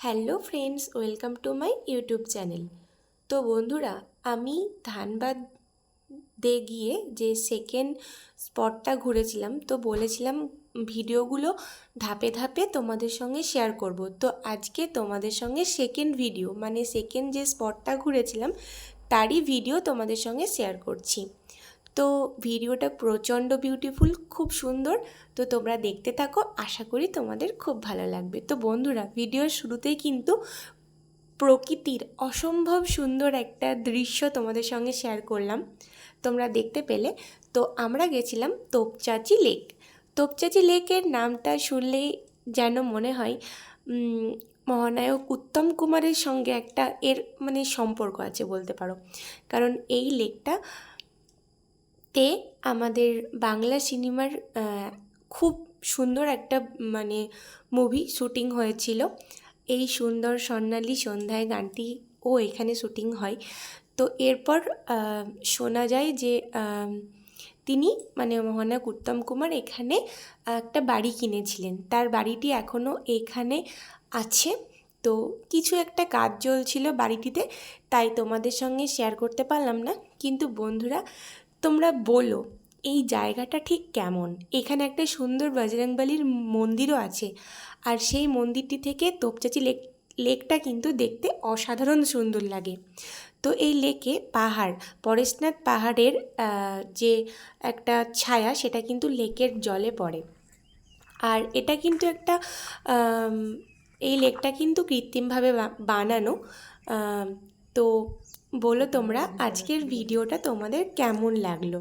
Hello friends, welcome to my YouTube channel. তো বন্ধুরা, আমি ধানবাদ গিয়ে যে সেকেন্ড স্পটটা ঘুরেছিলাম, তো বলেছিলাম ভিডিওগুলো ধাপে ধাপে তোমাদের সঙ্গে শেয়ার করব। তো আজকে তোমাদের সঙ্গে সেকেন্ড ভিডিও, মানে সেকেন্ড যে স্পটটা ঘুরেছিলাম তারই ভিডিও তোমাদের সঙ্গে শেয়ার করছি। তো ভিডিওটা প্রচণ্ড বিউটিফুল, খুব সুন্দর। তো তোমরা দেখতে থাকো, আশা করি তোমাদের খুব ভালো লাগবে। তো বন্ধুরা, ভিডিওর শুরুতেই কিন্তু প্রকৃতির অসম্ভব সুন্দর একটা দৃশ্য তোমাদের সঙ্গে শেয়ার করলাম, তোমরা দেখতে পেলে। তো আমরা গেছিলাম তোপচাঁচি লেক। তোপচাঁচি লেকের নামটা শুনলেই যেন মনে হয় মহানায়ক উত্তম কুমারের সঙ্গে একটা এর মানে সম্পর্ক আছে বলতে পারো। কারণ এই লেকটা তে আমাদের বাংলা সিনেমার খুব সুন্দর একটা মানে মুভি শ্যুটিং হয়েছিল। এই সুন্দর স্বর্ণালী সন্ধ্যায় গানটিও এখানে শ্যুটিং হয়। তো এরপর শোনা যায় যে তিনি মানে মহানায়ক উত্তম কুমার এখানে একটা বাড়ি কিনেছিলেন, তার বাড়িটি এখনও এখানে আছে। তো কিছু একটা কাজ চলছিল বাড়িটিতে, তাই তোমাদের সঙ্গে শেয়ার করতে পারলাম না। কিন্তু বন্ধুরা, তোমরা বলো এই জায়গাটা ঠিক কেমন? এখানে একটা সুন্দর বজরংবলীর মন্দিরও আছে, আর সেই মন্দিরটি থেকে তোপচাঁচি লেকটা কিন্তু দেখতে অসাধারণ সুন্দর লাগে। তো এই লেকে পাহাড়, পরেশনাথ পাহাড়ের যে একটা ছায়া, সেটা কিন্তু লেকের জলে পড়ে। আর এটা কিন্তু একটা এই লেকটা কিন্তু কৃত্রিমভাবে বানানো। তো বলো তোমরা আজকের ভিডিওটা তোমাদের কেমন লাগলো?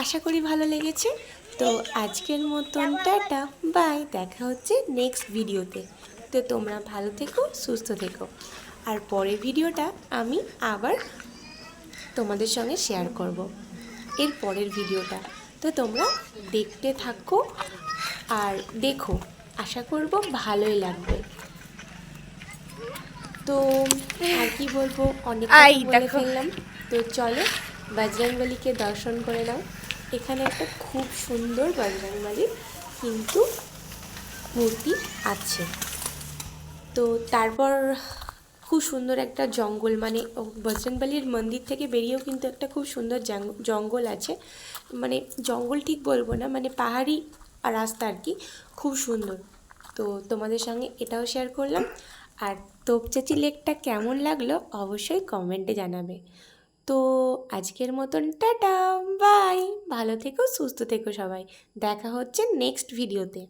আশা করি ভালো লেগেছে। তো আজকের মতন টাটা, বাই, দেখা হচ্ছে নেক্সট ভিডিওতে। তো তোমরা ভালো থেকো, সুস্থ থেকো। আর পরের ভিডিওটা আমি আবার তোমাদের সঙ্গে শেয়ার করব, এর পরের ভিডিওটা। তো তোমরা দেখতে থাকো আর দেখো, আশা করব ভালোই লাগবে। তো আর কি বলবো, অনেক কথা বলে ফেললাম। তো চলো বজরংবলীকে দর্শন করে নাও। এখানে একটা খুব সুন্দর বজরংবলীর কিন্তু মূর্তি আছে। তো তারপর খুব সুন্দর একটা জঙ্গল, মানে বজরংবলীর মন্দির থেকে বেরিয়েও কিন্তু একটা খুব সুন্দর জঙ্গল আছে। মানে জঙ্গল ঠিক বলবো না, মানে পাহাড়ি রাস্তা আর কি, খুব সুন্দর। তো তোমাদের সঙ্গে এটাও শেয়ার করলাম। আর তোপচাঁচি লেকটা কেমন লাগলো অবশ্যই কমেন্টে জানাবে। তো আজকের মতন টাটা, বাই, ভালো থেকো, সুস্থ থেকো সবাই। দেখা হচ্ছে নেক্সট ভিডিওতে।